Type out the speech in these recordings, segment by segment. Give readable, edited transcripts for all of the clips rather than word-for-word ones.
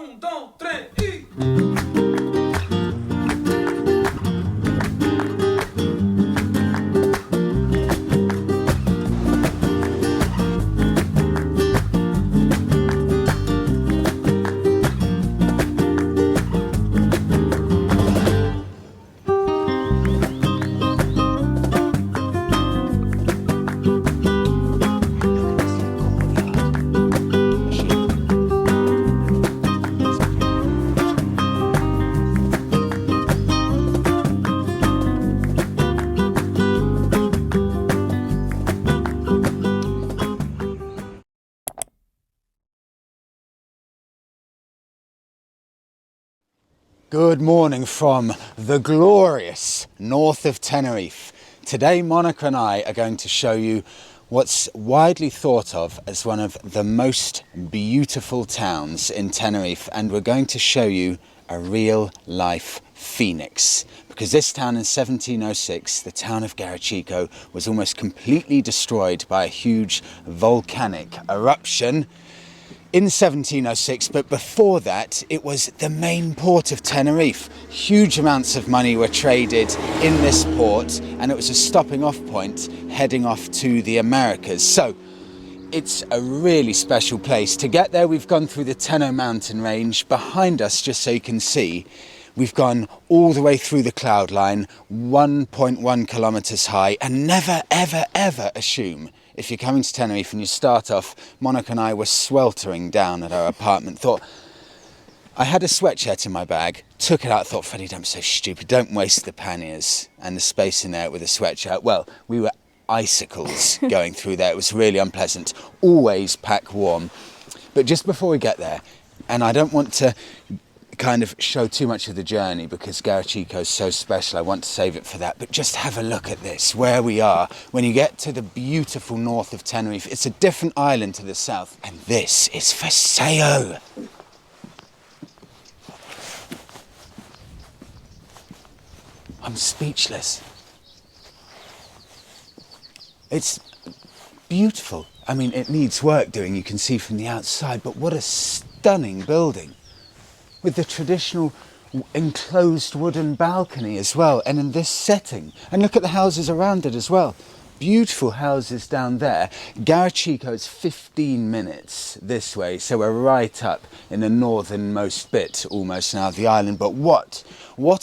Un, dos, tres, y... Good morning from the glorious north of Tenerife. Today Monica and I are going to show you what's widely thought of as one of the most beautiful towns in Tenerife, and we're going to show you a real life phoenix, because this town in 1706, the town of Garachico, was almost completely destroyed by a huge volcanic eruption in 1706, but before that it was the main port of Tenerife. Huge amounts of money were traded in this port, and it was a stopping off point heading off to the Americas. So it's a really special place. To get there, we've gone through the Teno mountain range. Behind us, just so you can see, we've gone all the way through the cloud line, 1.1 kilometers high, and never ever ever assume, if you're coming to Tenerife and you start off, Monica and I were sweltering down at our apartment, thought, I had a sweatshirt in my bag, took it out, thought, Freddie, don't be so stupid, don't waste the panniers and the space in there with a sweatshirt. Well, we were icicles going through there. It was really unpleasant. Always pack warm. But just before we get there, and I don't want to kind of show too much of the journey because Garachico is so special, I want to save it for that, but just have a look at this, where we are. When you get to the beautiful north of Tenerife, it's a different island to the south, and this is for sale. I'm speechless. It's beautiful. I mean, it needs work doing, you can see from the outside, but what a stunning building, with the traditional enclosed wooden balcony as well, and in this setting. And look at the houses around it as well. Beautiful houses down there. Garachico is 15 minutes this way, so we're right up in the northernmost bit almost now of the island. But what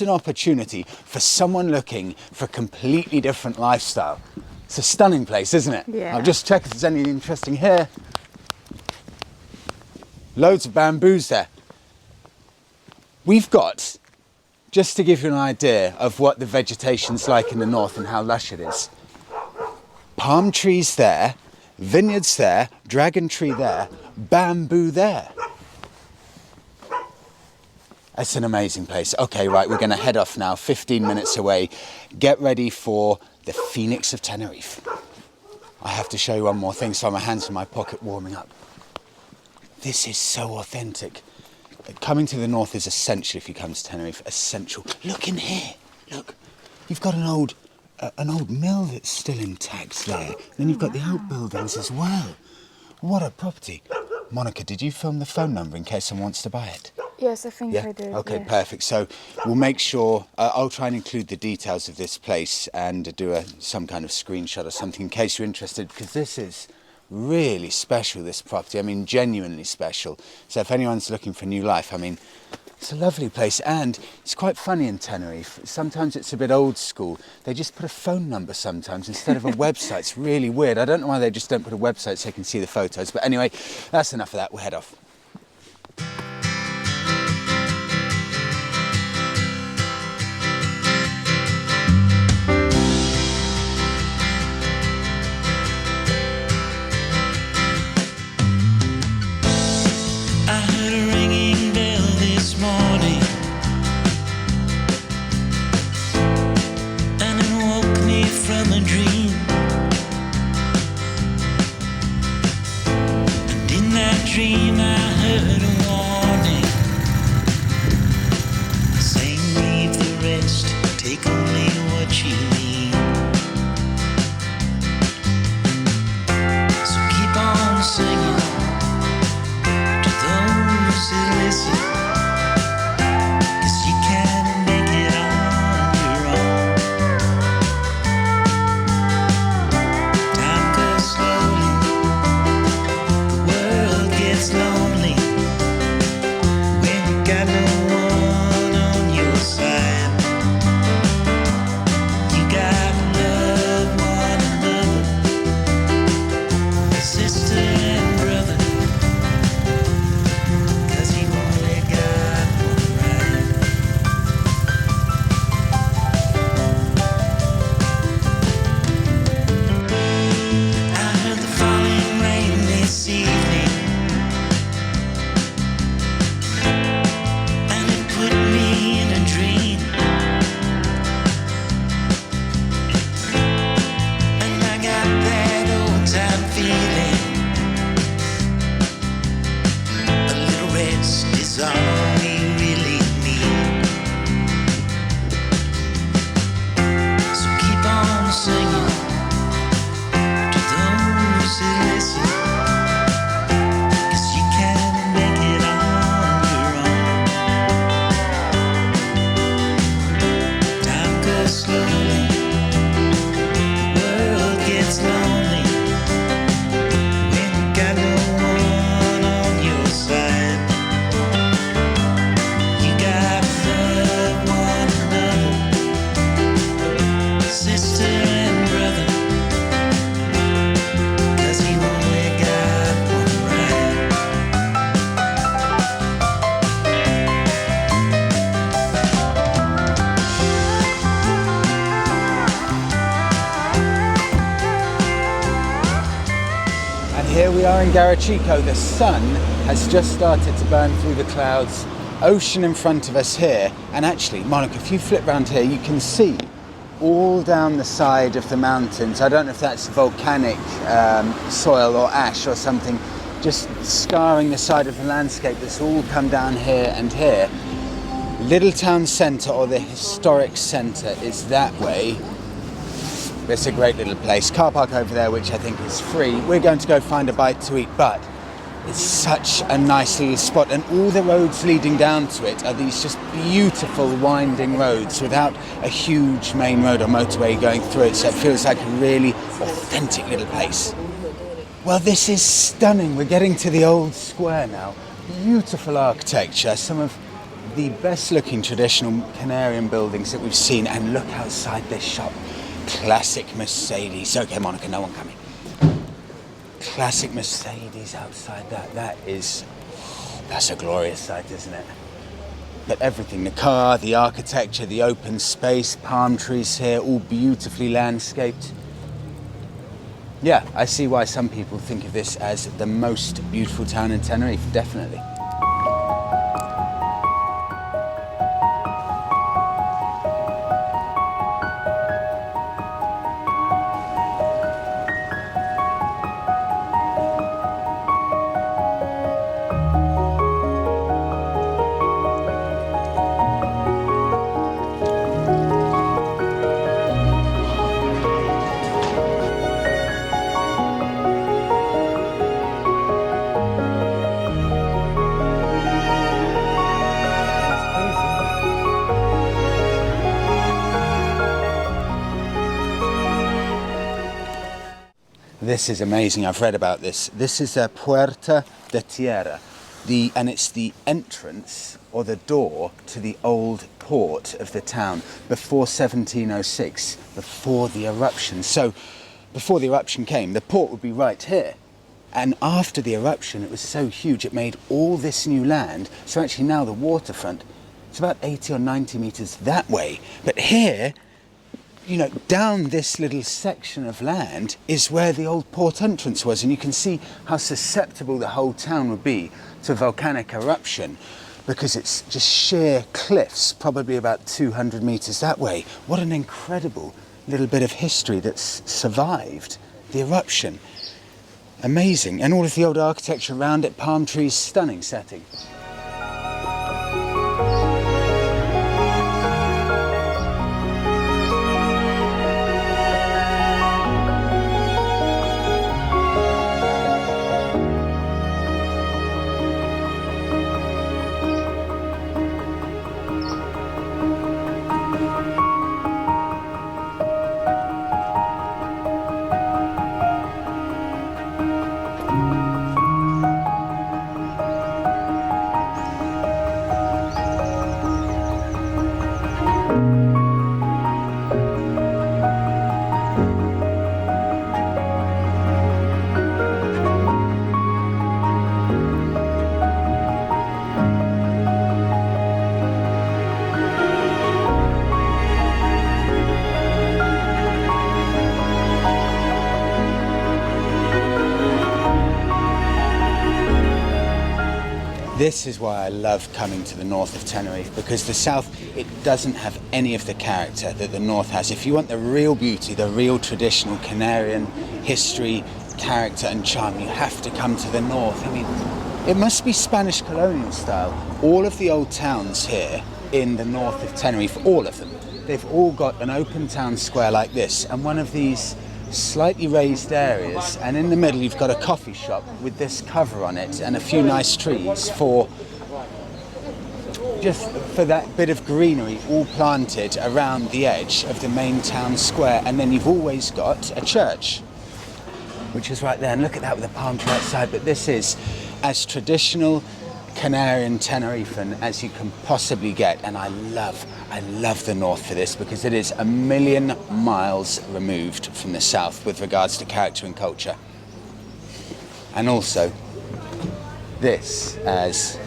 an opportunity for someone looking for a completely different lifestyle. It's a stunning place, isn't it? Yeah. I'll just check if there's anything interesting here. Loads of bamboos there. We've got, just to give you an idea of what the vegetation's like in the north and how lush it is, palm trees there, vineyards there, dragon tree there, bamboo there. It's an amazing place. Okay, right, we're going to head off now, 15 minutes away. Get ready for the Phoenix of Tenerife. I have to show you one more thing, so my hands in my pocket warming up. This is so authentic. Coming to the north is essential if you come to Tenerife, essential. Look in here, look. You've got an old mill that's still intact there. Then you've got the outbuildings as well. What a property. Monica, did you film the phone number in case someone wants to buy it? Yes, I think I did. Okay, yeah. perfect. So we'll make sure, I'll try and include the details of this place and do some kind of screenshot or something in case you're interested, because this is really special, this property. I mean, genuinely special. So if anyone's looking for a new life, I mean, it's a lovely place. And it's quite funny in Tenerife. Sometimes it's a bit old school. They just put a phone number sometimes instead of a website. It's really weird. I don't know why they just don't put a website so you can see the photos. But anyway, that's enough of that. We'll head off. Dream I heard a warning saying leave the rest, take only what you need. So keep on singing to those who listen. rest is all we really need. So keep on singing to those who listen, 'cause you can make it on your own. Time goes slowly, the world gets lonely when you got no one on your side. You gotta love one another, sister and brother, 'cause you only got one ride. And here we are in Garachico. The sun has just started to burn through the clouds. Ocean in front of us here. And actually, Monica, if you flip around here, you can see all down the side of the mountains. I don't know if that's volcanic soil or ash or something, just scarring the side of the landscape that's all come down here and here. Little town centre, or the historic centre, is that way. It's a great little place. Car park over there, which I think is free. We're going to go find a bite to eat, but it's such a nice little spot, and all the roads leading down to it are these just beautiful winding roads without a huge main road or motorway going through it, so it feels like a really authentic little place. Well, this is stunning. We're getting to the old square now. Beautiful architecture, some of the best looking traditional Canarian buildings that we've seen, and look outside this shop. Classic Mercedes. Okay, Monica, no one coming. Classic Mercedes outside that. That's a glorious sight, isn't it? But everything, the car, the architecture, the open space, palm trees here, all beautifully landscaped. Yeah, I see why some people think of this as the most beautiful town in Tenerife, definitely. This is amazing. I've read about this. This is a Puerta de Tierra, and it's the entrance or the door to the old port of the town before 1706, before the eruption. So before the eruption came, the port would be right here. And after the eruption, it was so huge, it made all this new land. So actually now the waterfront, it's about 80 or 90 meters that way. But here, you know, down this little section of land is where the old port entrance was, and you can see how susceptible the whole town would be to volcanic eruption, because it's just sheer cliffs, probably about 200 meters that way. What an incredible little bit of history that's survived the eruption. Amazing. And all of the old architecture around it, palm trees, stunning setting. This is why I love coming to the north of Tenerife, because the south, it doesn't have any of the character that the north has. If you want the real beauty, the real traditional Canarian history, character and charm, you have to come to the north. I mean, It must be Spanish colonial style. All of the old towns here in the north of Tenerife, all of them, they've all got an open town square like this, and one of these slightly raised areas, and in the middle you've got a coffee shop with this cover on it and a few nice trees for that bit of greenery all planted around the edge of the main town square. And then you've always got a church, which is right there, and look at that with a palm tree outside. But this is as traditional Canarian Tenerifan as you can possibly get, and I love the north for this, because it is a million miles removed from the south with regards to character and culture. And also this as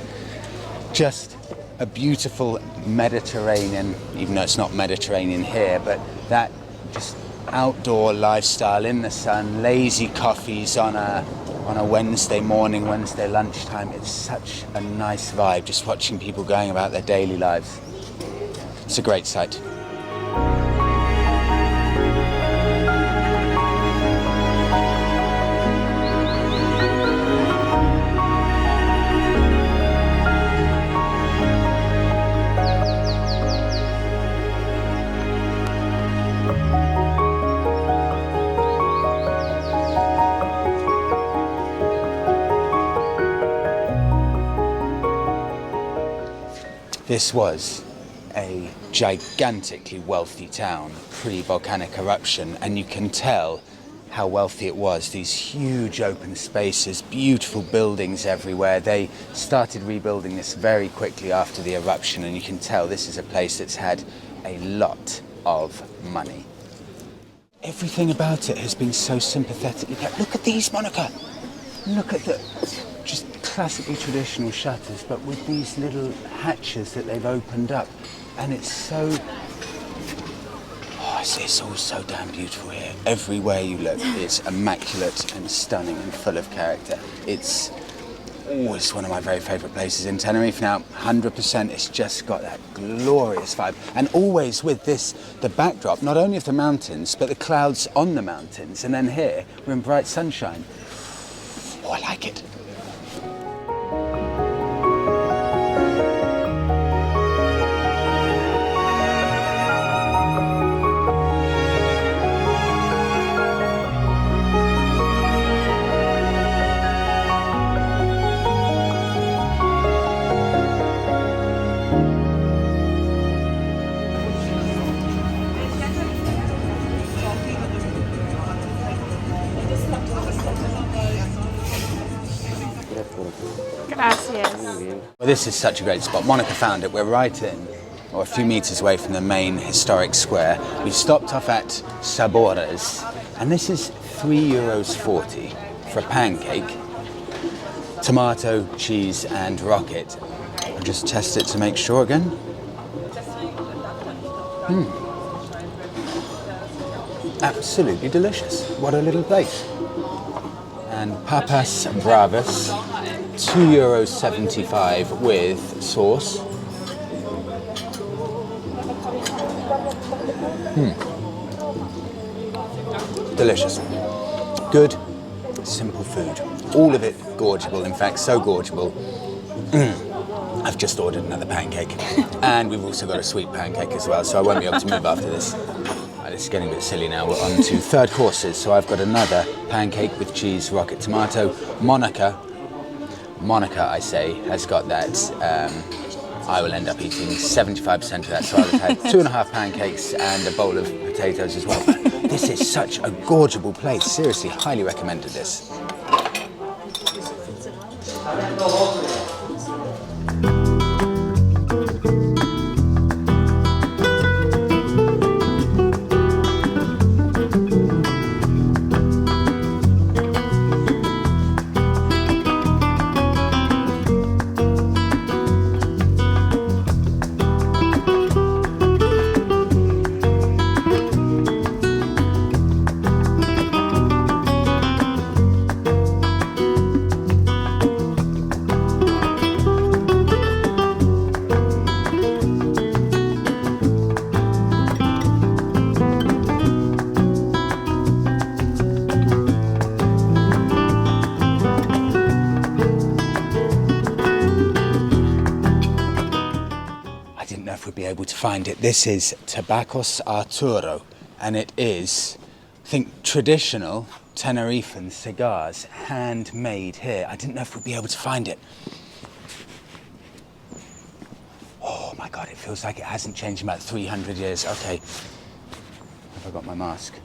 just a beautiful Mediterranean, even though it's not Mediterranean here, but that just outdoor lifestyle in the sun, lazy coffees on a Wednesday morning, Wednesday lunchtime. It's such a nice vibe just watching people going about their daily lives. It's a great sight. This was a gigantically wealthy town pre-volcanic eruption, and you can tell how wealthy it was. These huge open spaces, beautiful buildings everywhere. They started rebuilding this very quickly after the eruption, and you can tell this is a place that's had a lot of money. Everything about it has been so sympathetically kept. Look at these, Monica! Look at the just classically traditional shutters, but with these little hatches that they've opened up. And it's so... it's all so damn beautiful here. Everywhere you look, it's immaculate and stunning and full of character. It's always one of my very favourite places in Tenerife. Now, 100%, it's just got that glorious vibe. And always with this, the backdrop, not only of the mountains, but the clouds on the mountains. And then here, we're in bright sunshine. Oh, I like it. Well, this is such a great spot. Monica found it. We're right in, or a few meters away from the main historic square. We stopped off at Sabores, and this is €3.40 for a pancake, tomato, cheese, and rocket. I'll just test it to make sure again. Absolutely delicious. What a little plate. And papas bravas, €2.75 with sauce. Delicious. Good, simple food. All of it gorgeable, in fact, so gorgeable. I've just ordered another pancake. And we've also got a sweet pancake as well, so I won't be able to move after this. It's getting a bit silly now. We're on to third courses, so I've got another pancake with cheese, rocket, tomato. Monica, I say, has got that. I will end up eating 75% of that, so I'll have had 2.5 pancakes and a bowl of potatoes as well. This is such a gorgeable place. Seriously, highly recommended this. know if we'll be able to find it. This is Tabacos Arturo, and it is, I think, traditional Tenerifan cigars, handmade here. I didn't know if we'd be able to find it. Oh my God, it feels like it hasn't changed in about 300 years. Okay, have I got my mask?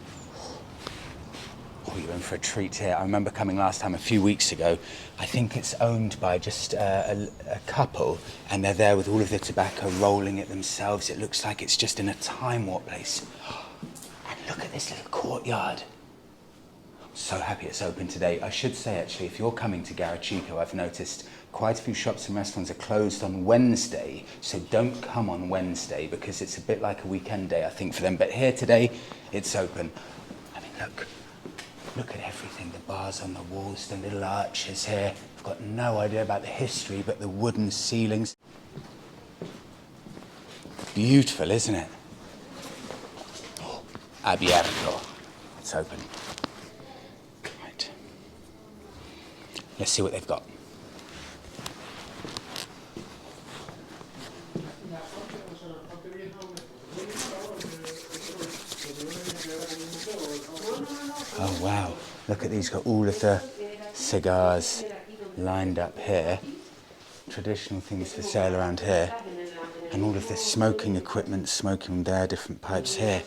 Oh, you're in for a treat here. I remember coming last time a few weeks ago. I think it's owned by just a couple, and they're there with all of the tobacco, rolling it themselves. It looks like it's just in a time warp place. And look at this little courtyard. I'm so happy it's open today. I should say, actually, if you're coming to Garachico, I've noticed quite a few shops and restaurants are closed on Wednesday, so don't come on Wednesday because it's a bit like a weekend day, I think, for them. But here today, it's open. I mean, look at everything, the bars on the walls, the little arches here. I've got no idea about the history, but the wooden ceilings. Beautiful, isn't it? Oh, abierto. It's open. Right. Let's see what they've got. Oh wow, look at these, got all of the cigars lined up here. Traditional things for sale around here. And all of the smoking equipment, smoking there, different pipes here.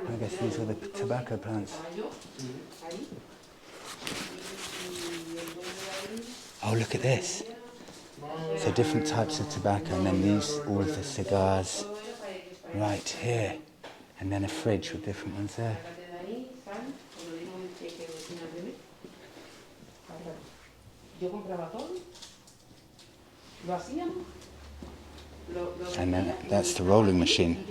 I guess these are the tobacco plants. Oh, look at this. So different types of tobacco, and then these, all of the cigars right here. And then a fridge with different ones there. And then that's the rolling machine.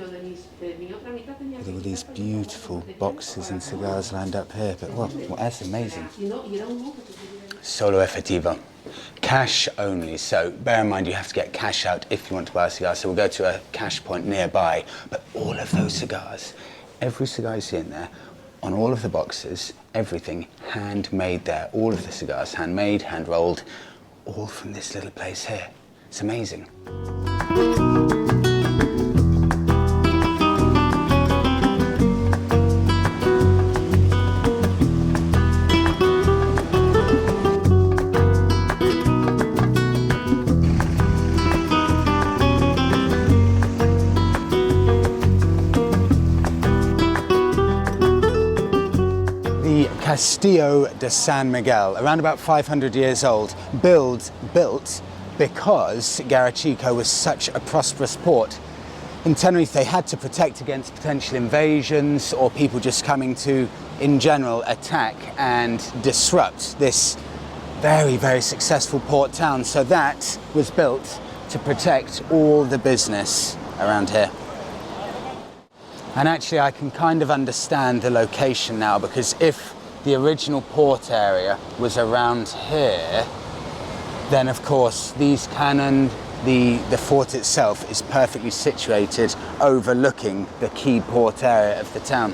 With all these beautiful boxes and cigars lined up here. But well, that's amazing. Solo efectivo. Cash only, so bear in mind you have to get cash out if you want to buy a cigar, so we'll go to a cash point nearby. But all of those cigars, every cigar you see in there, on all of the boxes, everything handmade there. All of the cigars handmade, hand rolled, all from this little place here. It's amazing. Castillo de San Miguel, around about 500 years old, built because Garachico was such a prosperous port. In Tenerife, they had to protect against potential invasions or people just coming to, in general, attack and disrupt this very, very successful port town. So that was built to protect all the business around here. And actually, I can kind of understand the location now, because if the original port area was around here, then of course these cannon, the fort itself is perfectly situated overlooking the key port area of the town.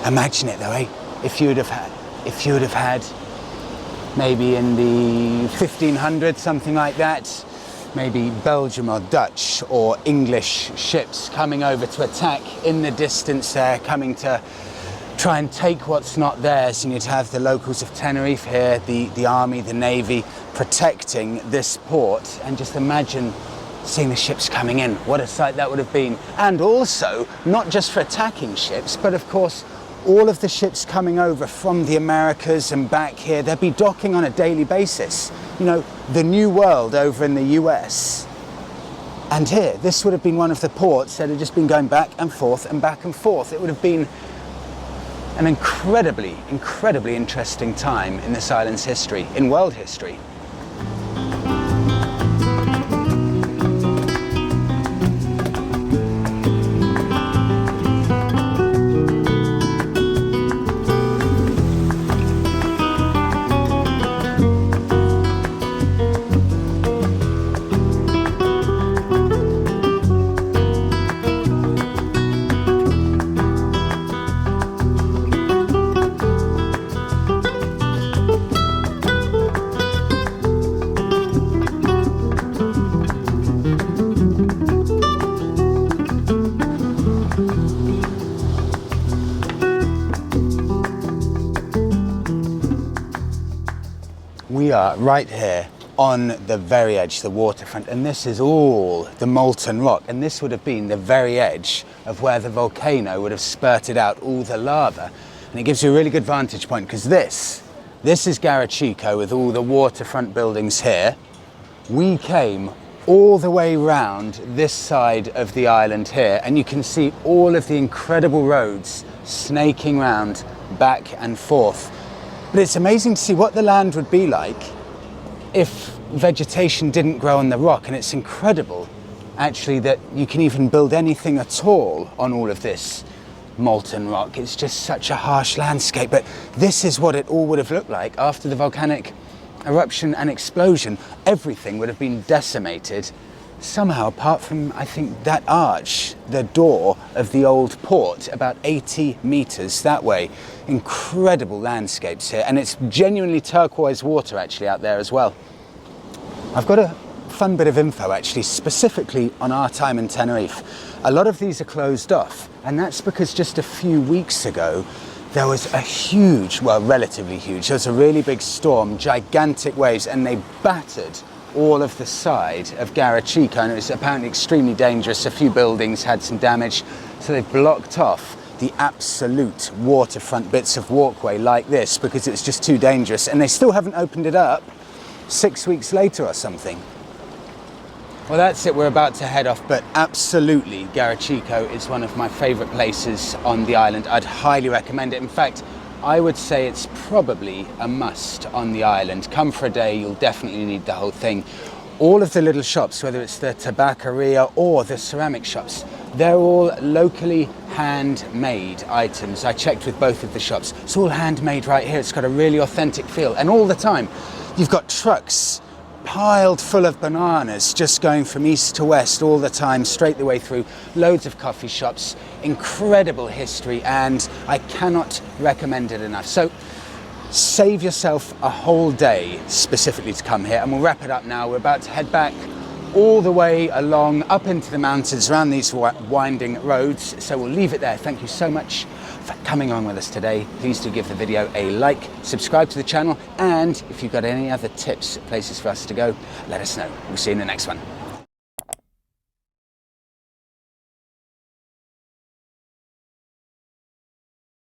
Imagine it though, eh? If you would have had maybe in the 1500s, something like that, maybe Belgium or Dutch or English ships coming over to attack in the distance there, coming to try and take what's not theirs, and you'd have the locals of Tenerife here, the army, the navy, protecting this port. And just imagine seeing the ships coming in. What a sight that would have been. And also, not just for attacking ships, but of course, all of the ships coming over from the Americas and back here, they'd be docking on a daily basis. You know, the New World over in the US. And here, this would have been one of the ports that had just been going back and forth and back and forth. It would have been an incredibly, incredibly interesting time in this island's history, in world history. We are right here on the very edge, the waterfront, and this is all the molten rock, and this would have been the very edge of where the volcano would have spurted out all the lava. And it gives you a really good vantage point, because this is Garachico with all the waterfront buildings here. We came all the way round this side of the island here, and you can see all of the incredible roads snaking round back and forth. But it's amazing to see what the land would be like if vegetation didn't grow on the rock, and it's incredible actually that you can even build anything at all on all of this molten rock. It's just such a harsh landscape, but this is what it all would have looked like after the volcanic eruption and explosion. Everything would have been decimated somehow, apart from, I think, that arch, the door of the old port, about 80 meters that way. Incredible landscapes here, and it's genuinely turquoise water actually out there as well. I've got a fun bit of info actually, specifically on our time in Tenerife. A lot of these are closed off, and that's because just a few weeks ago there was a huge, well, relatively huge, there was a really big storm, gigantic waves, and they battered all of the side of Garachico, and it was apparently extremely dangerous. A few buildings had some damage, so they blocked off the absolute waterfront bits of walkway like this because it was just too dangerous, and they still haven't opened it up 6 weeks later or something. Well, that's it, we're about to head off, but absolutely Garachico is one of my favourite places on the island. I'd highly recommend it. In fact, I would say it's probably a must on the island. Come for a day, you'll definitely need the whole thing. All of the little shops, whether it's the tabacaria or the ceramic shops, they're all locally handmade items. I checked with both of the shops. It's all handmade right here. It's got a really authentic feel. And all the time, you've got trucks piled full of bananas just going from east to west all the time, straight the way through. Loads of coffee shops, incredible history, and I cannot recommend it enough. So save yourself a whole day specifically to come here, and we'll wrap it up now. We're about to head back all the way along up into the mountains around these winding roads, so we'll leave it there. Thank you so much for coming along with us today. Please do give the video a like, subscribe to the channel, and if you've got any other tips, places for us to go, let us know. We'll see you in the next one.